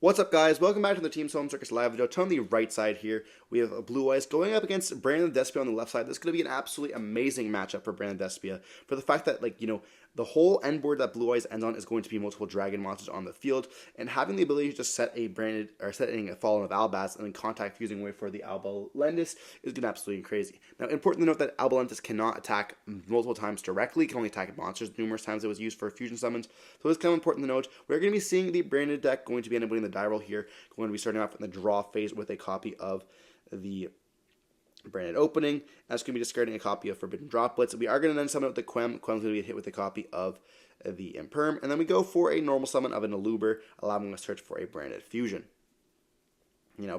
What's up, guys? Welcome back to the Team Solemn Circus live video. On the right side here, we have Blue Eyes going up against Brandon Despia on the left side. This is going to be an absolutely amazing matchup for Brandon Despia for the fact that, the whole end board that Blue Eyes ends on is going to be multiple dragon monsters on the field, and having the ability to just set a Fallen of Albaz and then contact fusing away for the Albalendis is going to absolutely crazy. Now, important to note that Albalendis cannot attack multiple times directly; it can only attack monsters. Numerous times it was used for fusion summons, so it's kind of important to note. We're going to be seeing the Brandon deck going to be enabling the die roll here. Going to be starting off in the draw phase with a copy of the Branded Opening. That's going to be discarding a copy of Forbidden Droplets. We are going to then summon out the Quem. Quem's going to be hit with a copy of the Imperm. And then we go for a normal summon of an Aluber, allowing us to search for a Branded Fusion.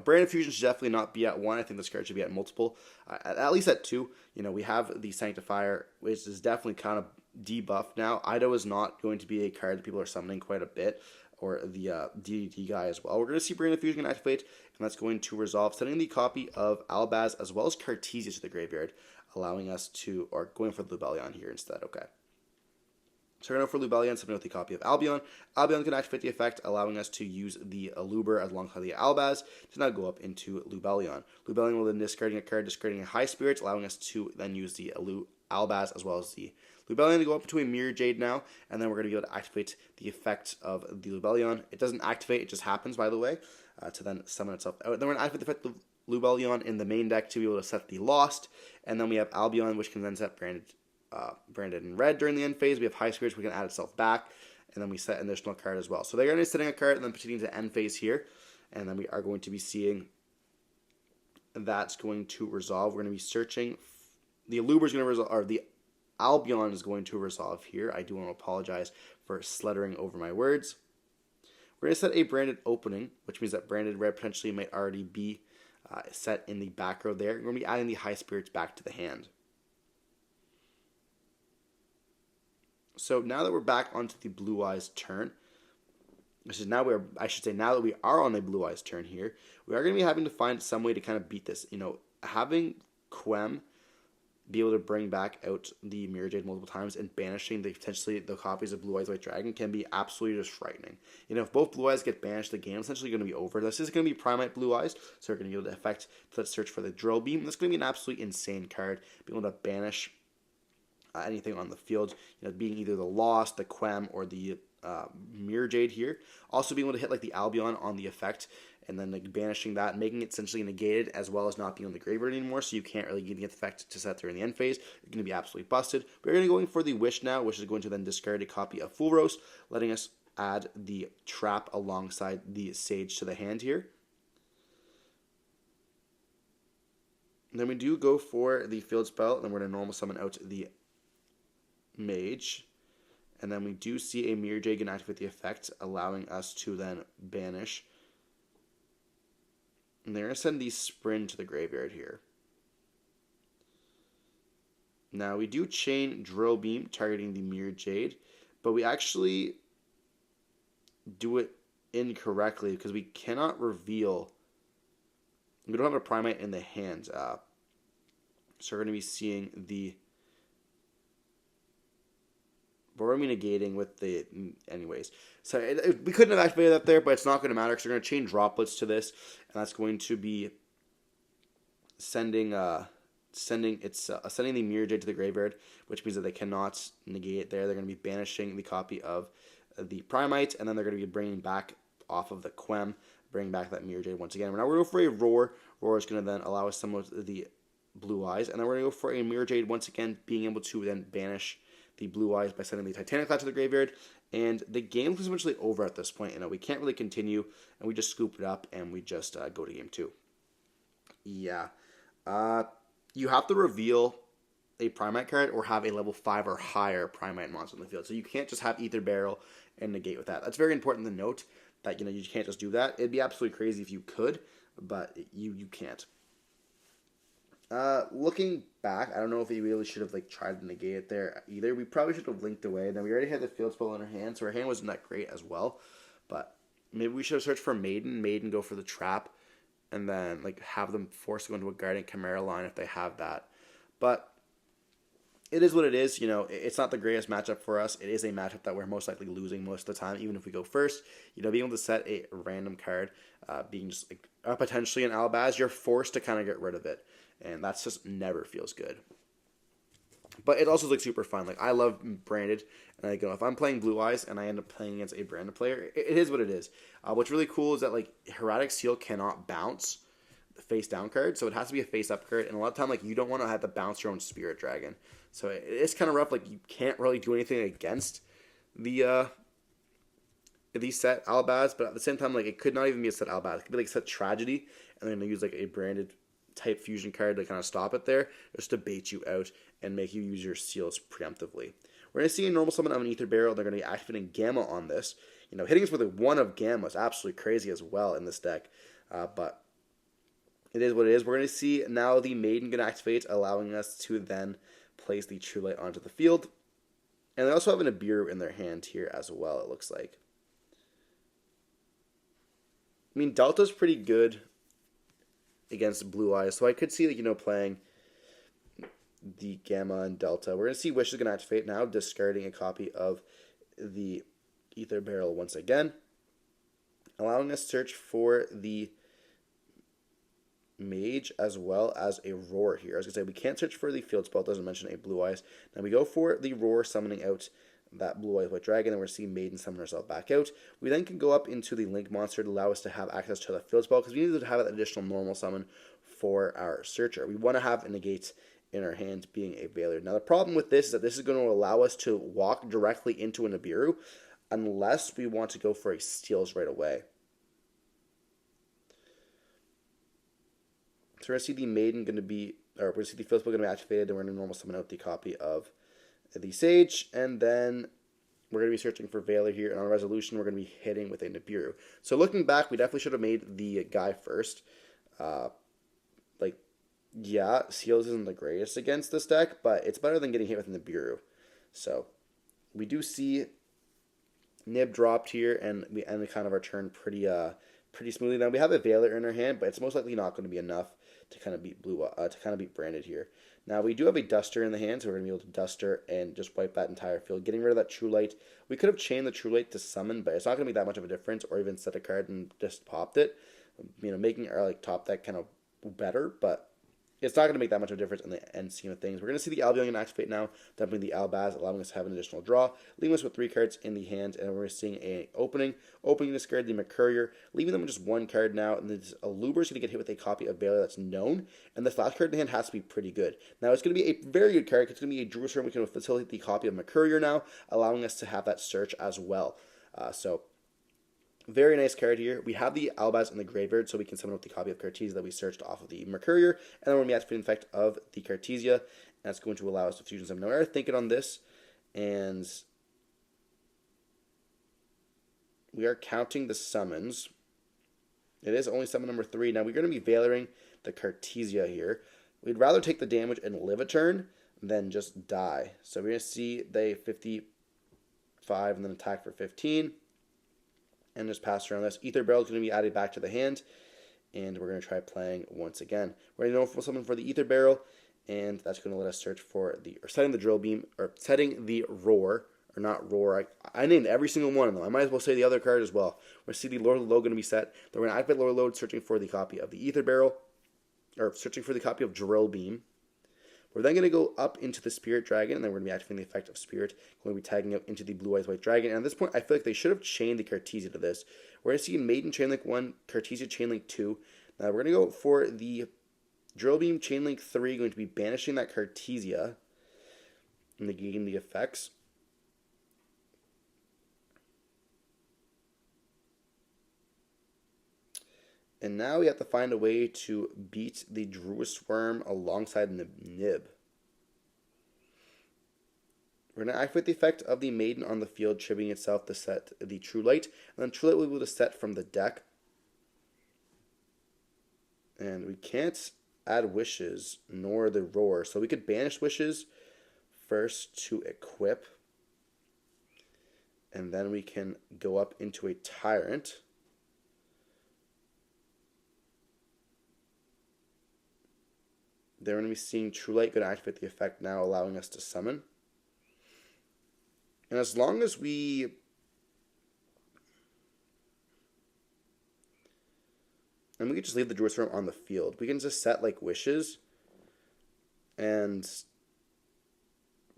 Branded Fusion should definitely not be at 1. I think this card should be at multiple. At least at 2. We have the Sanctifier, which is definitely kind of debuffed now. Ido is not going to be a card that people are summoning quite a bit, or the DDT guy as well. We're going to see Branded Fusion activate, and that's going to resolve, sending the copy of Albaz as well as Cartesia to the graveyard, allowing us to, or going for the Lubellion here instead, okay. So we're going to go for Lubellion, summoning with the copy of Albion. Albion can activate the effect, allowing us to use the Aluber alongside the Albaz to now go up into Lubellion. Lubellion will then discarding a card, discarding a High Spirits, allowing us to then use the Albaz as well as the Lubellion to go up to a Mirror Jade now, and then we're going to be able to activate the effect of the Lubellion. It doesn't activate, it just happens, by the way, to then summon itself out. Then we're going to activate the effect of Lubellion in the main deck to be able to set the Lost, and then we have Albion, which can then set Branded in red during the end phase. We have High Spirits, we can add itself back, and then we set an additional card as well. So they're going to be setting a card and then proceeding to end phase here, and then we are going to be seeing that's going to resolve. We're going to be searching. The Aluber is going to resolve, or the Albion is going to resolve here. I do want to apologize for sluttering over my words. We're going to set a Branded Opening, which means that Branded Red potentially might already be set in the back row there. We're going to be adding the High Spirits back to the hand. So now that we're back onto the Blue Eyes turn, now that we are on a Blue Eyes turn here, we are going to be having to find some way to kind of beat this. Having Quem be able to bring back out the Mirror Jade multiple times and banishing potentially the copies of Blue Eyes White Dragon can be absolutely just frightening. If both Blue Eyes get banished, the game is essentially going to be over. This is going to be Primite Blue Eyes, so we're going to be able to effect let's search for the Drill Beam. This is going to be an absolutely insane card, being able to banish anything on the field, being either the Lost, the Quem, or the Mirror Jade here. Also being able to hit the Albion on the effect, and then banishing that, making it essentially negated, as well as not being on the graveyard anymore, so you can't really get the effect to set there in the end phase. You're going to be absolutely busted. We're going to be going for the Wish now, which is going to then discard a copy of Full Roast, letting us add the Trap alongside the Sage to the hand here. And then we do go for the Field Spell, and then we're going to normal summon out the Mage. And then we do see a Mirror Jade can activate the effect, allowing us to then banish. And they're going to send the Sprint to the graveyard here. Now, we do chain Drill Beam, targeting the Mirror Jade, but we actually do it incorrectly because we cannot reveal. We don't have a Primite in the hand. So we're going to be seeing the. But we're going to be negating with the. Anyways. So we couldn't have activated that there, but it's not going to matter because we're going to chain droplets to this. And that's going to be sending the Mirror Jade to the graveyard, which means that they cannot negate it there. They're going to be banishing the copy of the Primite, and then they're going to be bringing back off of the Quem, bringing back that Mirror Jade once again. Now we're going to go for a Roar. Roar is going to then allow us some of the Blue Eyes, and then we're going to go for a Mirror Jade once again, being able to then banish the Blue Eyes by sending the Titanic Cloud to the graveyard, and the game is essentially over at this point. We can't really continue, and we just scoop it up, and we just go to game 2. Yeah. You have to reveal a Primite card or have a level 5 or higher Primite monster on the field. So you can't just have Ether Barrel and negate with that. That's very important to note that you can't just do that. It'd be absolutely crazy if you could, but you can't. Looking back, I don't know if we really should have tried to negate it there either. We probably should have linked away. Then we already had the Field Spell in our hand, so our hand wasn't that great as well. But maybe we should have searched for Maiden go for the Trap, and then have them force to go into a Guardian Chimera line if they have that. But it is what it is. You know, it's not the greatest matchup for us. It is a matchup that we're most likely losing most of the time, even if we go first. You know, being able to set a random card, being just like potentially an Albaz, you're forced to kind of get rid of it, and that's just never feels good. But it also is like super fun. Like, I love branded, and like, you know, if I'm playing Blue Eyes and I end up playing against a branded player, it is what it is. What's really cool is that like Heraldic Seal cannot bounce the face down card, so it has to be a face up card, and a lot of time like you don't want to have to bounce your own Spirit Dragon, so it's kind of rough. Like, you can't really do anything against the set Albaz, but at the same time, like, it could not even be a set Albaz. It could be like set Tragedy, and then they use like a branded type fusion card to kind of stop it there, just to bait you out and make you use your seals preemptively. We're going to see a normal summon of an Ether Barrel. They're going to be activating Gamma on this. You know, hitting us with a 1 of Gamma is absolutely crazy as well in this deck, but it is what it is. We're going to see now the Maiden going to activate, allowing us to then place the True Light onto the field. And they also have an Abiru in their hand here as well, it looks like. I mean, Delta's pretty good against Blue Eyes, so I could see, like, you know, playing the Gamma and Delta. We're going to see Wish is going to activate now, discarding a copy of the Ether Barrel once again, allowing us to search for the Mage as well as a Roar here. I was going to say, we can't search for the field spell, it doesn't mention a Blue Eyes. Now we go for the Roar, summoning out that Blue Eyes White Dragon, and we're seeing Maiden summon herself back out. We then can go up into the Link Monster to allow us to have access to the field spell, because we need to have an additional normal summon for our Searcher. We want to have a Negate in our hand, being a Veiler. Now the problem with this is that this is going to allow us to walk directly into an Abiru, unless we want to go for a Steals right away. So we're going to see the Maiden going to be, or we're going to see the field spell going to be activated, and we're going to normal summon out the copy of the Sage, and then we're going to be searching for Veiler here, and on Resolution, we're going to be hitting with a Nibiru. So looking back, we definitely should have made the guy first. Yeah, Seals isn't the greatest against this deck, but it's better than getting hit with Nibiru. So we do see Nib dropped here, and we end kind of our turn pretty smoothly. Now we have a Veiler in our hand, but it's most likely not going to be enough to kind of beat beat Branded here. Now we do have a Duster in the hand, so we're going to be able to Duster and just wipe that entire field, getting rid of that True Light. We could have chained the True Light to summon, but it's not going to be that much of a difference, or even set a card and just popped it. You know, making our like top deck kind of better, but it's not going to make that much of a difference in the end scheme of things. We're going to see the Albion activate now, dumping the Albaz, allowing us to have an additional draw, leaving us with 3 cards in the hand, and we're seeing an opening to discard the Mercurier, leaving them with just 1 card now, and this Aluber's going to get hit with a copy of Veiler that's known, and the last card in the hand has to be pretty good. Now, it's going to be a very good card. It's going to be a Jerusalem. We can facilitate the copy of Mercurier now, allowing us to have that search as well. Very nice card here. We have the Albaz in the graveyard, so we can summon out the copy of Cartesia that we searched off of the Mercurier, and then we're going to be activating the effect of the Cartesia, and that's going to allow us to fusion summon. Now, we are thinking on this, and we are counting the summons. It is only summon number 3. Now, we're going to be Veilering the Cartesia here. We'd rather take the damage and live a turn than just die. So we're going to see they 55 and then attack for 15. And just pass around this. Ether Barrel is going to be added back to the hand, and we're going to try playing once again. We're going to know summon for the Ether Barrel, and that's going to let us search for setting the Drill Beam, or setting the Roar, or not Roar. I named every single one of them. I might as well say the other card as well. We're going to see the Lord of the Load going to be set. Then we're going to activate Lord of the Load, searching for the copy of the Ether Barrel, or searching for the copy of Drill Beam. We're then going to go up into the Spirit Dragon, and then we're going to be activating the effect of Spirit. We're going to be tagging out into the Blue Eyes White Dragon. And at this point, I feel like they should have chained the Cartesia to this. We're going to see Maiden Chainlink 1, Cartesia Chainlink 2. Now we're going to go for the Drill Beam Chainlink 3, going to be banishing that Cartesia and negating the effects. And now we have to find a way to beat the Druid Worm alongside Nib. We're going to activate the effect of the Maiden on the field, triggering itself to set the True Light. And then True Light will be able to set from the deck. And we can't add Wishes, nor the Roar. So we could banish Wishes first to equip. And then we can go up into a Tyrant. They're going to be seeing True Light going to activate the effect now, allowing us to summon. And as long as we... And we can just leave the Druid Storm on the field. We can just set, like, Wishes. And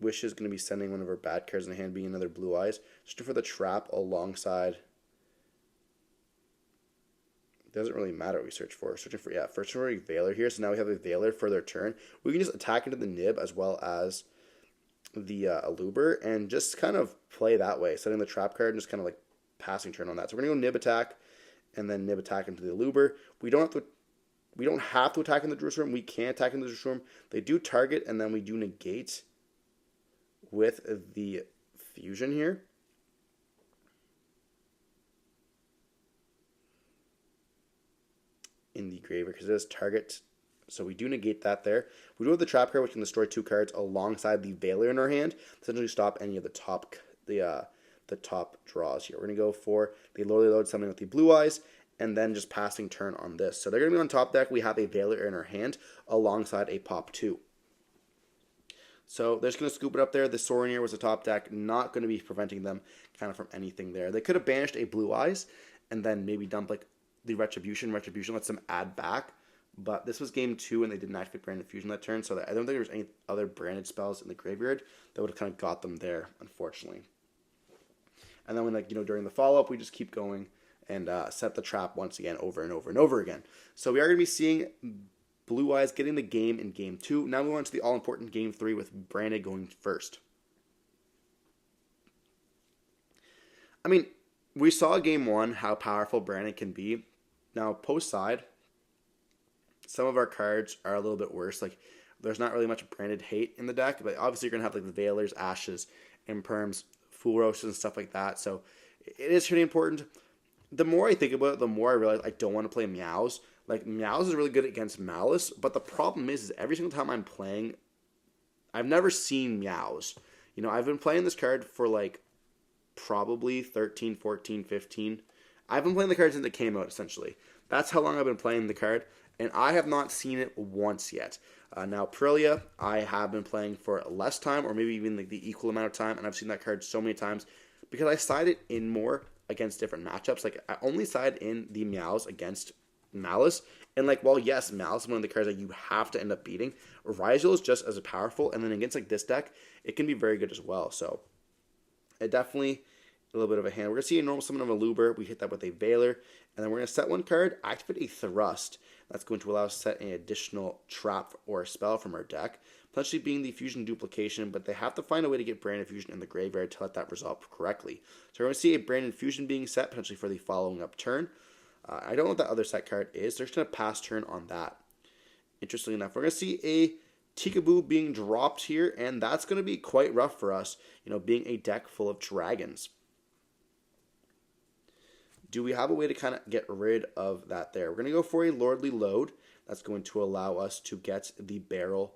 Wish is going to be sending one of our bad cards in the hand, being another Blue Eyes. Just for the trap alongside... It doesn't really matter what we search for. Searching for, first for a Veiler here. So now we have a Veiler for their turn. We can just attack into the Nib as well as the Aluber and just kind of play that way. Setting the trap card and just kind of like passing turn on that. So we're going to go Nib attack and then Nib attack into the Aluber. We don't have to attack in the Jerusalem. We can attack in the Jerusalem. They do target and then we do negate with the fusion here. In the graveyard because it does target, so we do negate that there. We do have the trap card, which can destroy 2 cards alongside the Veiler in our hand, essentially stop any of the top draws here. We're gonna go for the Lordly Load, summoning with the Blue Eyes, and then just passing turn on this. So they're gonna be on top deck. We have a Veiler in our hand alongside a Pop 2. So they're just going to scoop it up there. The Sorinier was a top deck, not going to be preventing them kind of from anything there. They could have banished a Blue Eyes and then maybe dump like the Retribution. Retribution lets them add back. But this was game 2 and they didn't activate Branded Fusion that turn. So I don't think there's any other branded spells in the graveyard that would have kind of got them there, unfortunately. And then when during the follow-up, we just keep going and set the trap once again over and over and over again. So we are going to be seeing Blue Eyes getting the game in game 2. Now we move on to the all-important game 3 with Branded going first. I mean, we saw game 1 how powerful Branded can be. Now, post-side, some of our cards are a little bit worse. Like, there's not really much Branded hate in the deck, but obviously you're going to have like the Veilers, Ashes, Imperms, Fool Roasts, and stuff like that. So it is pretty important. The more I think about it, the more I realize I don't want to play Meows. Like, Meows is really good against Malice, but the problem is every single time I'm playing, I've never seen Meows. I've been playing this card for like probably 13, 14, 15. I've been playing the card since it came out, essentially. That's how long I've been playing the card, and I have not seen it once yet. Now, Prillia, I have been playing for less time, or maybe even like the equal amount of time, and I've seen that card so many times because I side it in more against different matchups. Like, I only side in the Meows against Malice, and yes, Malice is one of the cards that you have to end up beating. Ryzel is just as powerful, and then against like this deck, it can be very good as well. So, it definitely a little bit of a hand. We're going to see a normal summon of a Luber. We hit that with a Veiler. And then we're going to set one card, activate a Thrust. That's going to allow us to set an additional trap or a spell from our deck. Potentially being the Fusion Duplication, but they have to find a way to get Branded Fusion in the graveyard to let that resolve correctly. So we're going to see a Branded Fusion being set, potentially for the following up turn. I don't know what that other set card is. They're just going to pass turn on that. Interestingly enough, we're going to see a Tikaboo being dropped here, and that's going to be quite rough for us, being a deck full of dragons. Do we have a way to kind of get rid of that there? We're going to go for a Lordly Load. That's going to allow us to get the barrel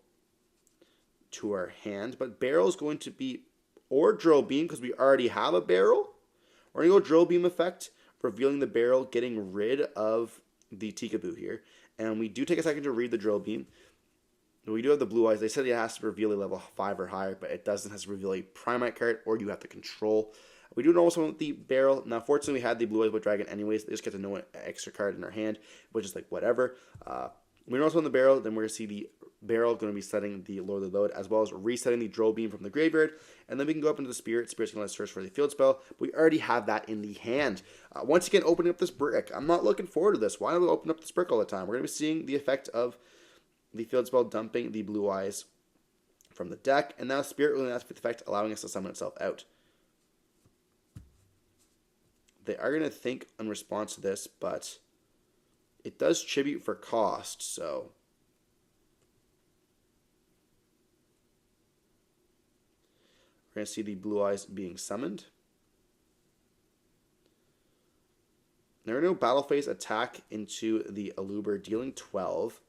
to our hand. But barrel is going to be, or Drill Beam, because we already have a barrel. We're going to go Drill Beam effect, revealing the barrel, getting rid of the Tikaboo here. And we do take a second to read the Drill Beam. We do have the Blue Eyes. They said it has to reveal a level 5 or higher, but it doesn't. It has to reveal a Primite card, or you have to control. We do know someone with the barrel. Now, fortunately, we had the Blue Eyes with Dragon anyways. They just get to know an extra card in our hand, which is like whatever. We know someone with the barrel. Then we're going to see the barrel going to be setting the Lordly Load, as well as resetting the Drill Beam from the graveyard. And then we can go up into the Spirit. Spirit's going to let us search for the field spell. We already have that in the hand. Once again, opening up this brick. I'm not looking forward to this. Why do we open up this brick all the time? We're going to be seeing the effect of the field spell dumping the Blue Eyes from the deck. And now Spirit really has the effect, allowing us to summon itself out. They are going to think in response to this, but it does tribute for cost, so we're going to see the Blue Eyes being summoned. Now we're going to battle phase attack into the Aluber, dealing 12.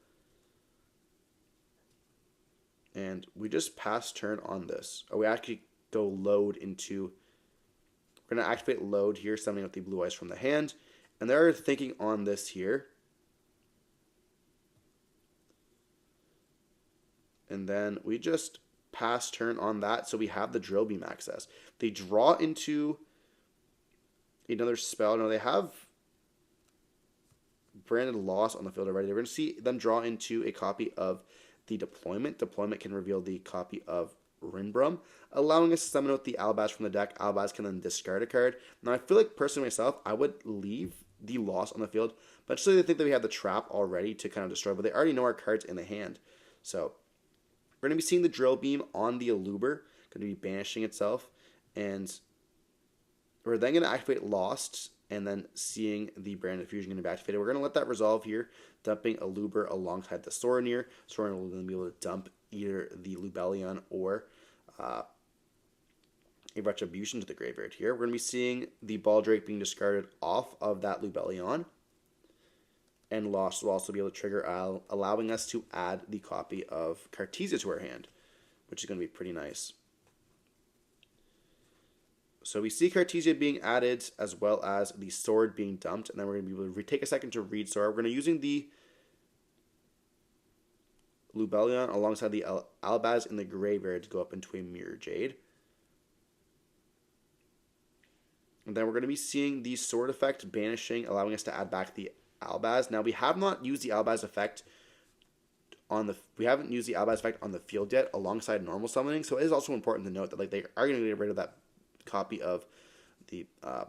And we just pass turn on this. Or we actually go load into... We're going to activate load here, summoning with the Blue Eyes from the hand. And they're thinking on this here. And then we just pass turn on that, so we have the drill beam access. They draw into another spell. No, they have branded loss on the field already. We're going to see them draw into a copy of the deployment. Deployment can reveal the copy of Rinbrum, allowing us to summon out the Albaz from the deck. Albaz can then discard a card. Now, I feel like personally myself, I would leave the loss on the field, but actually they think that we have the trap already to kind of destroy, but they already know our cards in the hand. So we're going to be seeing the drill beam on the Aluber, going to be banishing itself, and we're then going to activate Lost, and then seeing the Branded Fusion going to be activated. We're going to let that resolve here, dumping Aluber alongside the Sorenir. Sorenir will then be able to dump either the Lubellion or a Retribution to the graveyard here. We're going to be seeing the Baldrake being discarded off of that Lubellion, and Lost will also be able to trigger, allowing us to add the copy of Cartesia to our hand, which is going to be pretty nice. So we see Cartesia being added, as well as the sword being dumped, and then we're going to be able to take a second to read sword. We're going to be using the Lubellion alongside the Albaz in the graveyard to go up into a Mirror Jade. And then we're going to be seeing the sword effect banishing, allowing us to add back the Albaz. Now, we have not used the Albaz effect on the field yet alongside normal summoning, so it is also important to note that they are going to get rid of that copy of the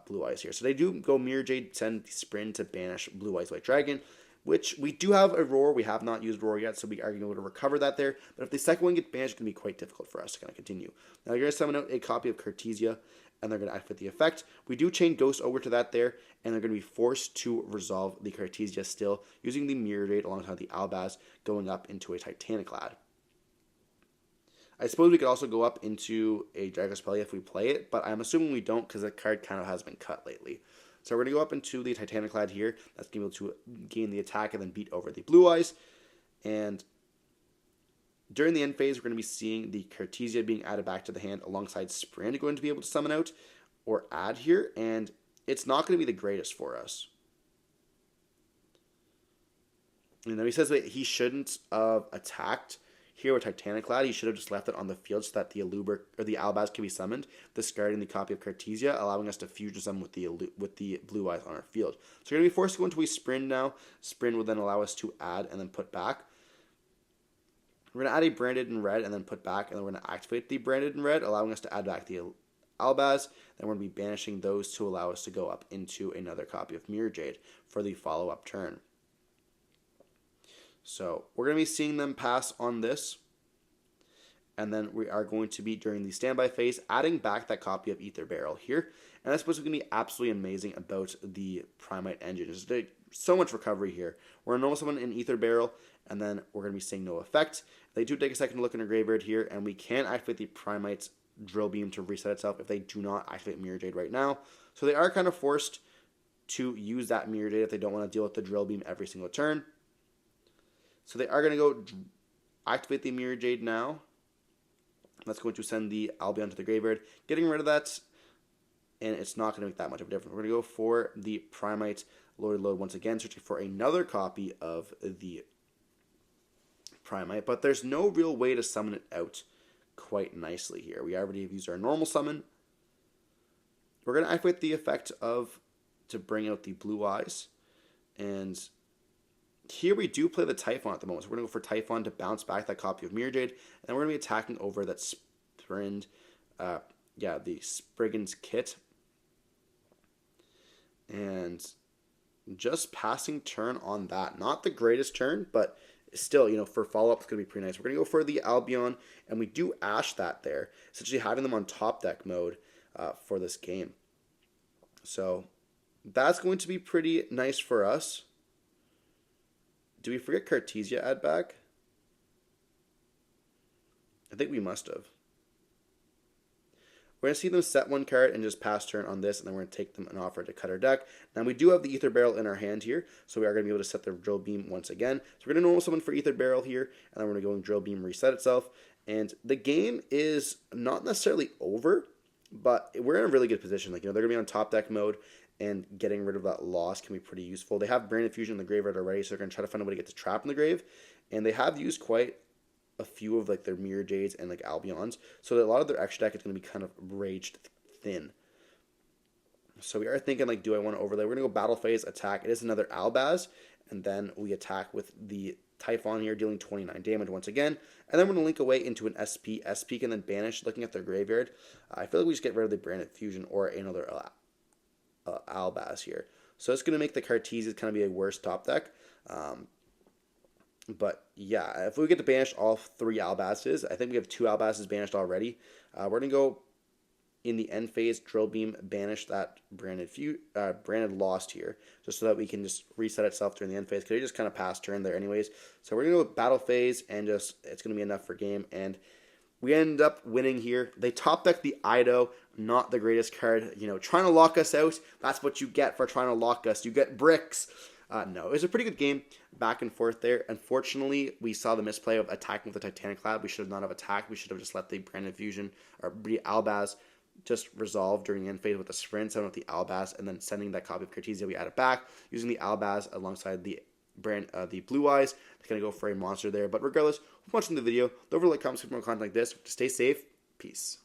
Blue Eyes here. So they do go Mirror Jade, send the Sprint to banish Blue Eyes White Dragon, which we do have a Roar. We have not used Roar yet, so we are going to be able to recover that there. But if the second one gets banished, it's going to be quite difficult for us to kind of continue. Now, you're going to summon out a copy of Cartesia, and they're going to activate the effect. We do chain Ghost over to that there, and they're going to be forced to resolve the Cartesia still, using the Mirror Jade alongside the Albaz, going up into a Titaniclad. I suppose we could also go up into a Dragospellia if we play it, but I'm assuming we don't because the card kind of has been cut lately. So we're going to go up into the Titaniclad here. That's going to be able to gain the attack and then beat over the Blue Eyes. And during the end phase, we're going to be seeing the Cartesia being added back to the hand alongside Sprint going to be able to summon out or add here. And it's not going to be the greatest for us. And then he says that he shouldn't have attacked here with Titaniclad. He should have just left it on the field so that the Aluber or the Albaz can be summoned, discarding the copy of Cartesia, allowing us to fusion summon with the Blue Eyes on our field. So we're going to be forced to go into a Sprint now. Sprint will then allow us to add and then put back. We're going to add a Branded in red and then put back, and then we're going to activate the Branded in red, allowing us to add back the Albaz. Then we're going to be banishing those to allow us to go up into another copy of Mirror Jade for the follow-up turn. So we're going to be seeing them pass on this. And then we are going to be, during the standby phase, adding back that copy of Ether Barrel here. And that's what's going to be absolutely amazing about the Primite engine. There's so much recovery here. We're going to normal summon in Ether Barrel, and then we're going to be seeing no effect. They do take a second to look in our graveyard here, and we can activate the Primite's Drill Beam to reset itself if they do not activate Mirror Jade right now. So they are kind of forced to use that Mirror Jade if they don't want to deal with the Drill Beam every single turn. So they are going to go activate the Mirror Jade now. That's going to send the Albion to the graveyard, getting rid of that, and it's not going to make that much of a difference. We're going to go for the Primite Loaded Load once again, searching for another copy of the Primite, but there's no real way to summon it out quite nicely here. We already have used our normal summon. We're going to activate the effect to bring out the Blue Eyes, and here we do play the Typhon at the moment. So we're going to go for Typhon to bounce back that copy of Mirror Jade. And we're going to be attacking over that the Spriggan's Kit. And just passing turn on that. Not the greatest turn, but still, for follow-up, it's going to be pretty nice. We're going to go for the Albion, and we do Ash that there. Essentially having them on top deck mode for this game. So that's going to be pretty nice for us. Do we forget Cartesia add back? I think we must have. We're going to see them set one card and just pass turn on this, and then we're going to take them and offer to cut our deck. Now, we do have the Ether Barrel in our hand here, so we are going to be able to set the Drill Beam once again. So we're going to normal summon for Ether Barrel here, and then we're going to go and Drill Beam reset itself. And the game is not necessarily over, but we're in a really good position. They're going to be on top deck mode, and getting rid of that loss can be pretty useful. They have Branded Fusion in the graveyard already, so they're going to try to find a way to get the trap in the grave. And they have used quite a few of like their Mirror Jades and like Albions, so that a lot of their extra deck is going to be kind of raged thin. So we are thinking, like, do I want to overlay? We're going to go battle phase, attack. It is another Albaz, and then we attack with the Typhon here, dealing 29 damage once again. And then we're going to link away into an SP. SP can then banish, looking at their graveyard. I feel like we just get rid of the Branded Fusion or another Albaz here. So it's going to make the Cartesia kind of be a worse top deck. But yeah, if we get to banish all 3 Albazes, I think we have 2 Albazes banished already. We're going to go in the end phase, Drill Beam, banish that Branded Lost here, just so that we can just reset itself during the end phase, because it just kind of passed turn there anyways. So we're going to go battle phase, and just it's going to be enough for game, and we end up winning here. They top deck the Ido, not the greatest card, trying to lock us out. That's what you get for trying to lock us. You get bricks. No, it was a pretty good game, back and forth there. Unfortunately, we saw the misplay of attacking with the Titanic Lab. We should have not have attacked. We should have just let the Branded Fusion, or Albaz, just resolve during the end phase with the sprint, sending with the Albaz, and then sending that copy of Cartesia we added back, using the Albaz alongside the Blue Eyes to kind of go for a monster there. But regardless, hope you're watching the video. Don't forget to like, comment, subscribe for more content like this. To stay safe, peace.